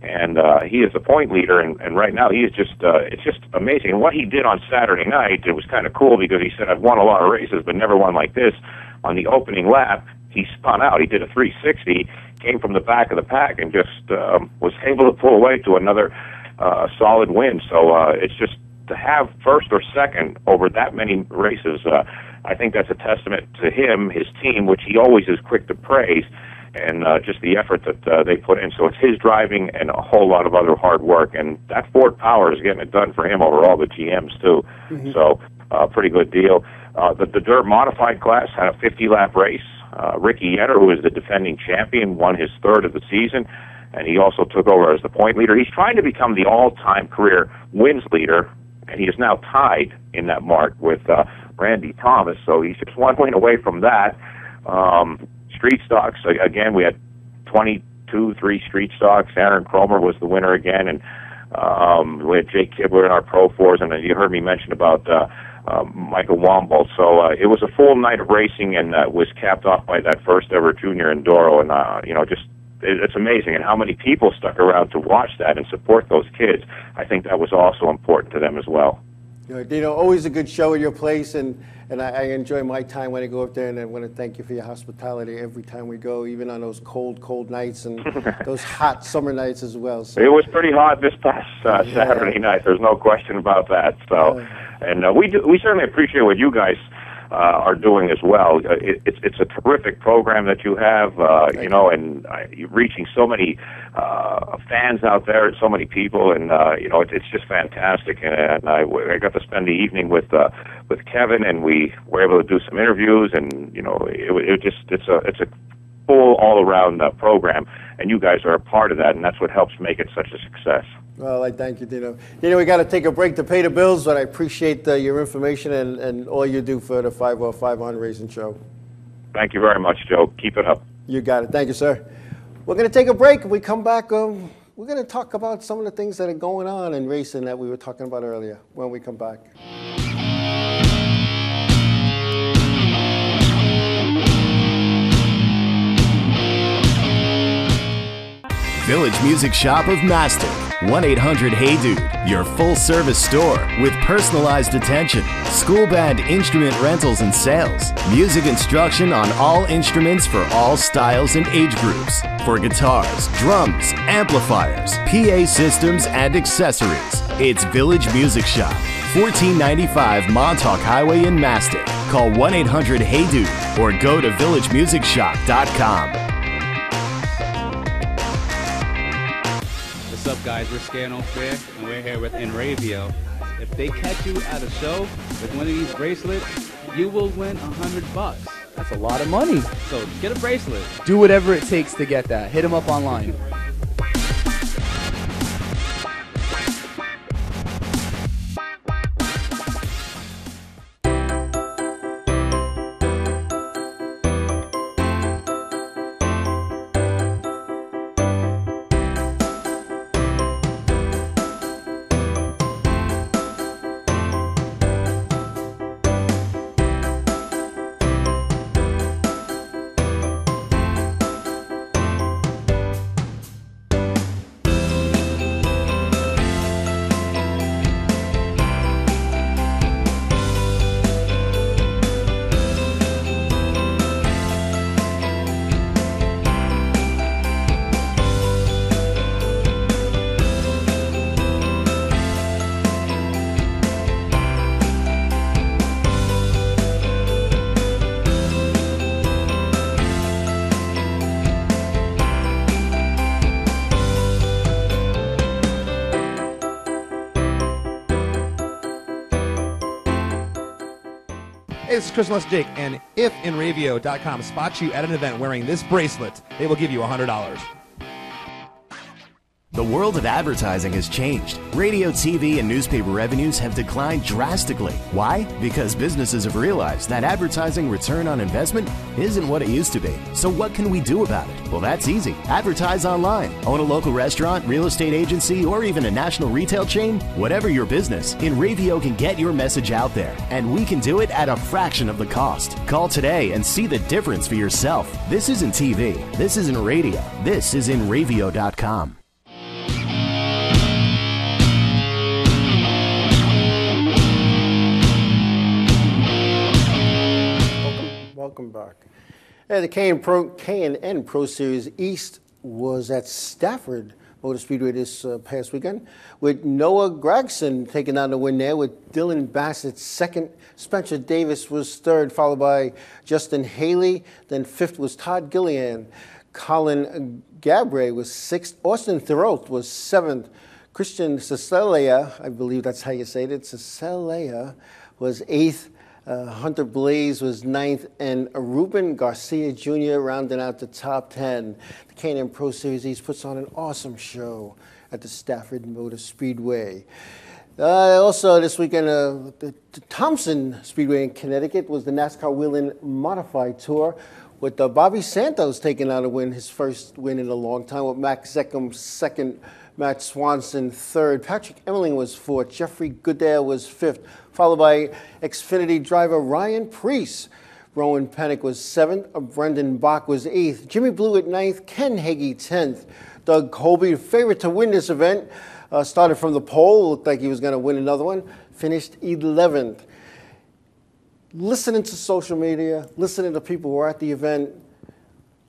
And he is the point leader, and right now he is just it's just amazing. And what he did on Saturday night, it was kind of cool, because he said, I've won a lot of races, but never won like this. On the opening lap, he spun out. He did a 360, came from the back of the pack, and just was able to pull away to another solid win. So it's just to have first or second over that many races, I think that's a testament to him, his team, which he always is quick to praise, and just the effort that they put in. So it's his driving and a whole lot of other hard work, and that Ford Power is getting it done for him over all the GMs too. So pretty good deal. The dirt modified class had a 50-lap race. Ricky Yetter, who is the defending champion, won his 3rd of the season, and he also took over as the point leader. He's trying to become the all-time career wins leader, and he is now tied in that mark with Randy Thomas, so he's just 1 win away from that. Street stocks, again, we had 3 street stocks. Aaron Cromer was the winner again, and we had Jake Kibler in our Pro 4s, and you heard me mention about Michael Wombold. So it was a full night of racing, and was capped off by that first ever junior Enduro, and just it's amazing, and how many people stuck around to watch that and support those kids. I think that was also important to them as well. Always a good show at your place, and I enjoy my time when I go up there, and I want to thank you for your hospitality every time we go, even on those cold nights and those hot summer nights as well. So. It was pretty hot this past Saturday night. There's no question about that. So, and we certainly appreciate what you guys are doing as well. It's a terrific program that you have, and you're reaching so many fans out there, and so many people, and it's just fantastic. And I got to spend the evening with Kevin, and we were able to do some interviews, and it's a full all around program, and you guys are a part of that, and that's what helps make it such a success. Well, I thank you, Dino. Dino, we got to take a break to pay the bills, but I appreciate your information and all you do for the 505 Racing Show. Thank you very much, Joe. Keep it up. You got it. Thank you, sir. We're going to take a break. When we come back, we're going to talk about some of the things that are going on in racing that we were talking about earlier when we come back. Village Music Shop of Mastic. 1-800-HEY-DUDE, your full-service store with personalized attention, school band instrument rentals and sales, music instruction on all instruments for all styles and age groups, for guitars, drums, amplifiers, PA systems, and accessories. It's Village Music Shop, 1495 Montauk Highway in Mastic. Call 1-800-HEY-DUDE or go to villagemusicshop.com. What's up, guys? We're Scano Fair, and we're here with Inravio. If they catch you at a show with one of these bracelets, you will win $100. That's a lot of money. So get a bracelet. Do whatever it takes to get that. Hit them up online. Hey, this is Crystal Jake, and if Inravio.com spots you at an event wearing this bracelet, they will give you $100. The world of advertising has changed. Radio, TV, and newspaper revenues have declined drastically. Why? Because businesses have realized that advertising return on investment isn't what it used to be. So what can we do about it? Well, that's easy. Advertise online. Own a local restaurant, real estate agency, or even a national retail chain? Whatever your business, Inravio can get your message out there. And we can do it at a fraction of the cost. Call today and see the difference for yourself. This isn't TV. This isn't radio. This is Inravio.com. Welcome back. Yeah, the K&N Pro Series East was at Stafford Motor Speedway this past weekend, with Noah Gragson taking on the win there, with Dylan Bassett second. Spencer Davis was third, followed by Justin Haley. Then fifth was Todd Gillian. Colin Gabre was sixth. Austin Theroth was seventh. Christian Cecilia, I believe that's how you say it, Cecilia, was eighth. Hunter Blaze was ninth, and Ruben Garcia Jr. rounding out the top 10. The K&N Pro Series East puts on an awesome show at the Stafford Motor Speedway. Also this weekend, the Thompson Speedway in Connecticut was the NASCAR Wheeling Modified Tour, with Bobby Santos taking out a win, his first win in a long time, with Max Zeckham second, Matt Swanson third, Patrick Emmerling was fourth, Jeffrey Goodale was fifth, followed by Xfinity driver Ryan Preece. Rowan Pennick was seventh, Brendan Bach was eighth, Jimmy Blewett ninth, Ken Hagee 10th. Doug Colby, the favorite to win this event, started from the pole, looked like he was going to win another one, finished 11th. Listening to social media, listening to people who were at the event,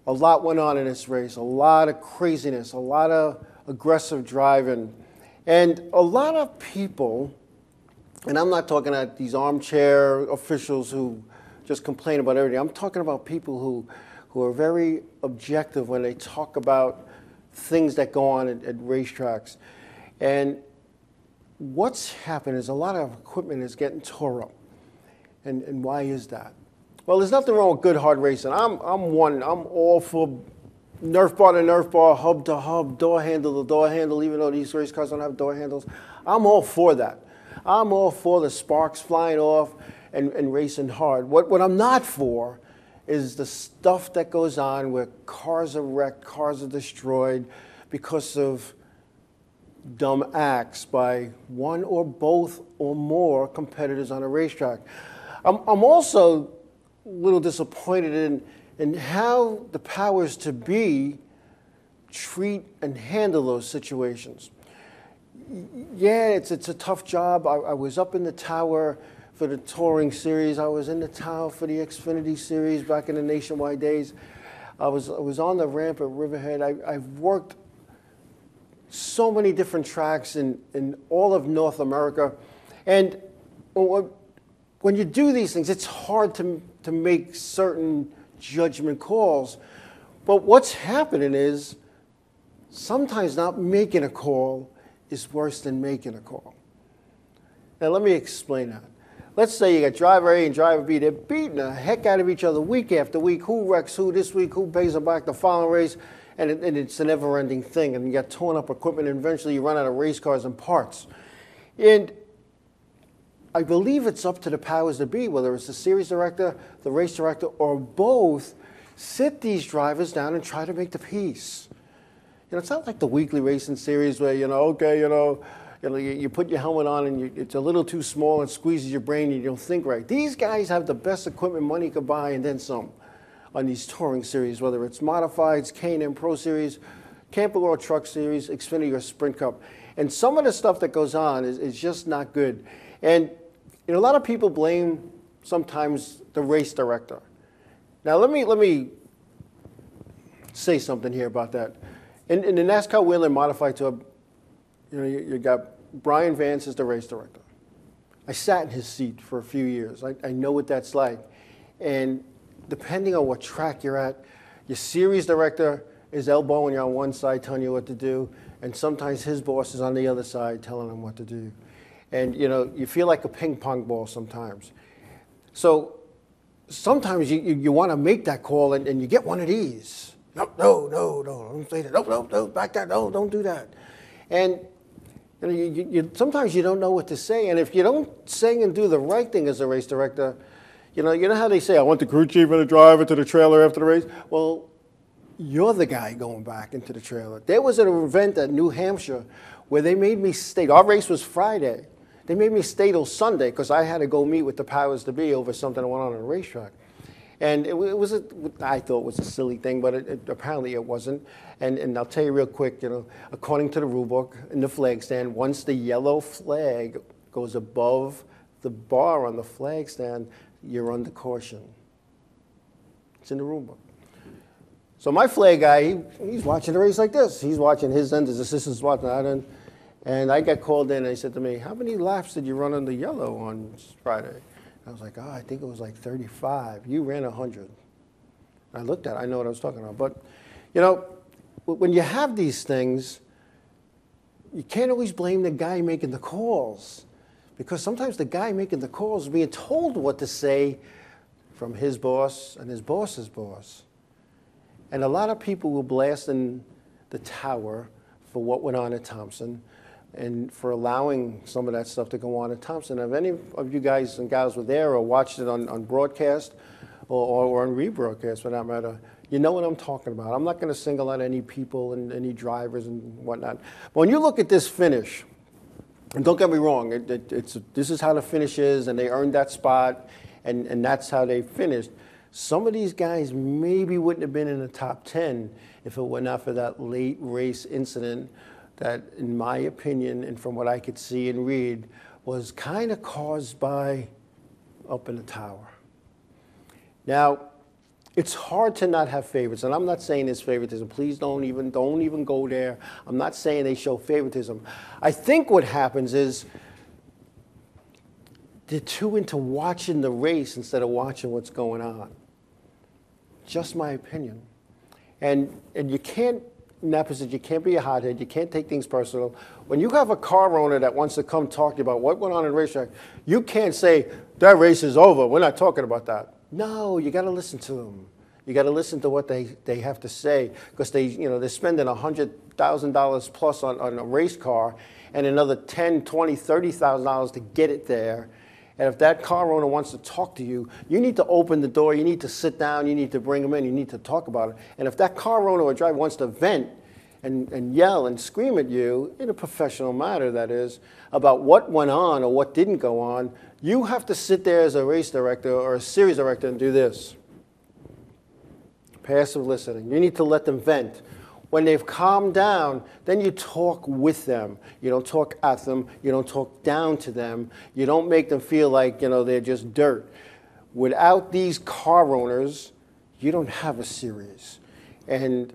a lot went on in this race, a lot of craziness, a lot of aggressive driving, and a lot of people, and I'm not talking about these armchair officials who just complain about everything. I'm talking about people who are very objective when they talk about things that go on at racetracks. And what's happened is a lot of equipment is getting tore up. And why is that? Well, there's nothing wrong with good hard racing. I'm all for Nerf bar to Nerf bar, hub to hub, door handle to door handle, even though these race cars don't have door handles. I'm all for that. I'm all for the sparks flying off and racing hard. What I'm not for is the stuff that goes on where cars are wrecked, cars are destroyed because of dumb acts by one or both or more competitors on a racetrack. I'm also a little disappointed in how the powers to be treat and handle those situations. Yeah, it's a tough job. I was up in the tower for the touring series. I was in the tower for the Xfinity series back in the nationwide days. I was on the ramp at Riverhead. I've worked so many different tracks in all of North America. And when you do these things, it's hard to make certain judgment calls. But what's happening is sometimes not making a call is worse than making a call. Now let me explain that. Let's say you got driver A and driver B. They're beating the heck out of each other week after week. Who wrecks who this week? Who pays them back the following race? And it's a never-ending thing. And you got torn up equipment, and eventually you run out of race cars and parts. And I believe it's up to the powers that be, whether it's the series director, the race director, or both, sit these drivers down and try to make the peace. You know, it's not like the weekly racing series where, you put your helmet on and it's a little too small and squeezes your brain and you don't think right. These guys have the best equipment money could buy and then some on these touring series, whether it's modifieds, K&N Pro Series, Camper World Truck Series, Xfinity, or Sprint Cup. And some of the stuff that goes on is just not good. And a lot of people blame sometimes the race director. Now let me say something here about that. In the NASCAR Wheeling Modified Tour, you got Brian Vance as the race director. I sat in his seat for a few years. I know what that's like. And depending on what track you're at, your series director is elbowing you on one side telling you what to do, and sometimes his boss is on the other side telling him what to do. And you feel like a ping pong ball sometimes. So sometimes you want to make that call and you get one of these. No, don't say that. No, back that. No, don't do that. And sometimes you don't know what to say. And if you don't say and do the right thing as a race director, you know how they say, I want the crew chief and the driver to the trailer after the race? Well, you're the guy going back into the trailer. There was an event at New Hampshire where they made me stay. Our race was Friday. They made me stay till Sunday because I had to go meet with the powers to be over something that went on the racetrack. And I thought it was a silly thing, but apparently it wasn't. And I'll tell you real quick, according to the rule book in the flag stand, once the yellow flag goes above the bar on the flag stand, you're under caution. It's in the rule book. So my flag guy, he's watching the race like this. He's watching his end, his assistant's watching that end. And I got called in and he said to me, how many laps did you run on the yellow on Friday? I was like, I think it was like 35. You ran 100. I looked at it. I know what I was talking about. But, when you have these things, you can't always blame the guy making the calls. Because sometimes the guy making the calls is being told what to say from his boss and his boss's boss. And a lot of people will blast in the tower for what went on at Thompson and for allowing some of that stuff to go on at Thompson. If any of you guys and gals were there or watched it on broadcast or on rebroadcast for that matter, you know what I'm talking about. I'm not going to single out any people and any drivers and whatnot. But when you look at this finish, and don't get me wrong, this is how the finish is, and they earned that spot, and that's how they finished. Some of these guys maybe wouldn't have been in the top 10 if it were not for that late race incident that, in my opinion, and from what I could see and read, was kind of caused by up in the tower. Now, it's hard to not have favorites, and I'm not saying there's favoritism. Please don't even go there. I'm not saying they show favoritism. I think what happens is they're too into watching the race instead of watching what's going on. Just my opinion. And you can't, in that position, you can't be a hothead. You can't take things personal. When you have a car owner that wants to come talk to you about what went on in the racetrack, you can't say, that race is over. We're not talking about that. No, you got to listen to them. You got to listen to what they have to say because they're spending $100,000 plus on a race car and another $10,000, $20,000, $30,000 to get it there. And if that car owner wants to talk to you, you need to open the door, you need to sit down, you need to bring them in, you need to talk about it. And if that car owner or driver wants to vent and yell and scream at you, in a professional manner that is, about what went on or what didn't go on, you have to sit there as a race director or a series director and do this. Passive listening. You need to let them vent. When they've calmed down, then you talk with them. You don't talk at them. You don't talk down to them. You don't make them feel like, they're just dirt. Without these car owners, you don't have a series. And,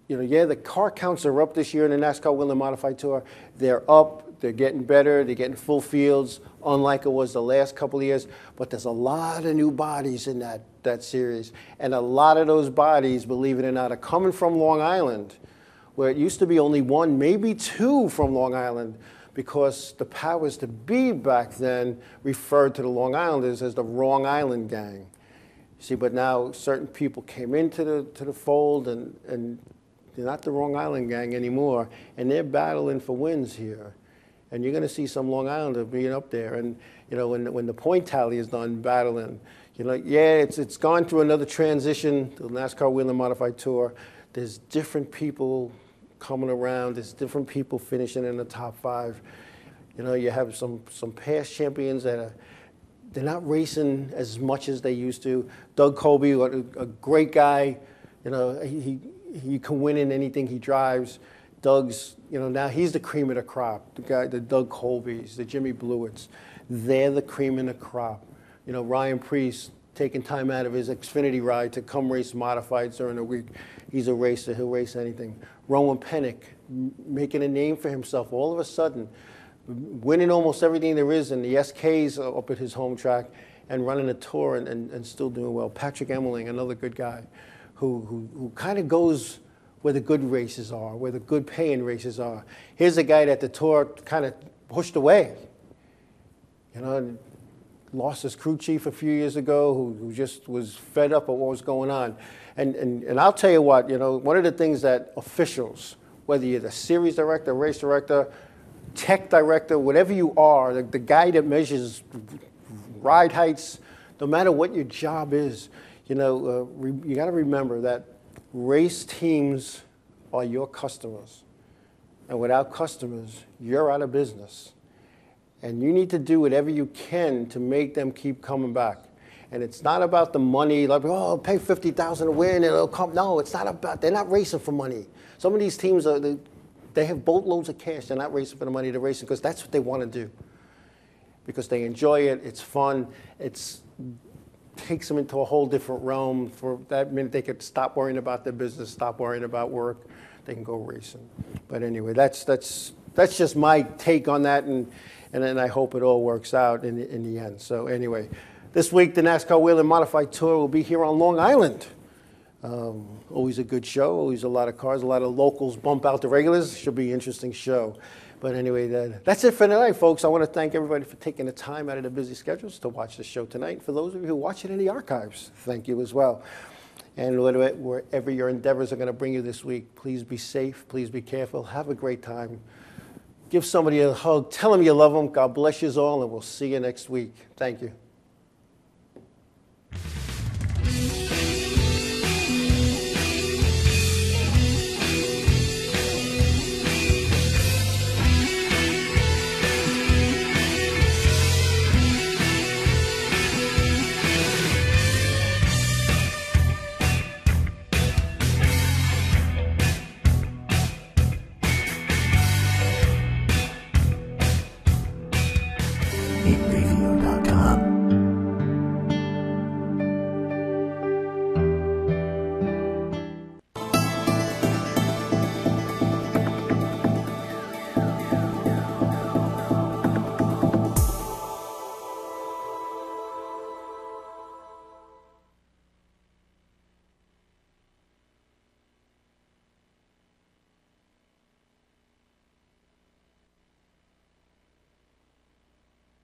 the car counts are up this year in the NASCAR Wheel and Modified Tour. They're up. They're getting better. They're getting full fields, unlike it was the last couple of years. But there's a lot of new bodies in that series. And a lot of those bodies, believe it or not, are coming from Long Island, where it used to be only one, maybe two from Long Island, because the powers to be back then referred to the Long Islanders as the Wrong Island Gang. See, but now certain people came into the fold, and they're not the Wrong Island Gang anymore, and they're battling for wins here. And you're going to see some Long Islander being up there. And, when the point tally is done battling, it's gone through another transition, the NASCAR Wheel and Modified Tour. There's different people coming around. There's different people finishing in the top 5. You have some past champions that they're not racing as much as they used to. Doug Colby, a great guy. He can win in anything he drives. Doug's, now he's the cream of the crop. The Doug Colbys, the Jimmy Blewitts, they're the cream of the crop. Ryan Priest taking time out of his Xfinity ride to come race modifieds during the week. He's a racer. He'll race anything. Rowan Pennick making a name for himself all of a sudden, winning almost everything there is in the SKs up at his home track and running a tour and still doing well. Patrick Emmerling, another good guy who kind of goes where the good races are, where the good paying races are. Here's a guy that the tour kind of pushed away. lost his crew chief a few years ago who just was fed up of what was going on. And I'll tell you what, you know, one of the things that officials, whether you're the series director, race director, tech director, whatever you are, the guy that measures ride heights, no matter what your job is, you know, you got to remember that race teams are your customers. And without customers, you're out of business. And you need to do whatever you can to make them keep coming back. And it's not about the money, like, oh, I'll pay $50,000 to win and it'll come. No, it's not about, they're not racing for money. Some of these teams, they have boatloads of cash. They're not racing for the money, they're racing because that's what they want to do. Because they enjoy it, it's fun, takes them into a whole different realm. For that minute, they could stop worrying about their business, stop worrying about work. They can go racing. But anyway, that's just my take on that, and then I hope it all works out in the end. So anyway, this week the NASCAR Wheel and Modified Tour will be here on Long Island. Always a good show. Always a lot of cars. A lot of locals bump out the regulars. Should be an interesting show. But anyway, that's it for tonight, folks. I want to thank everybody for taking the time out of their busy schedules to watch the show tonight. For those of you who watch it in the archives, thank you as well. And wherever your endeavors are going to bring you this week, please be safe. Please be careful. Have a great time. Give somebody a hug. Tell them you love them. God bless you all, and we'll see you next week. Thank you.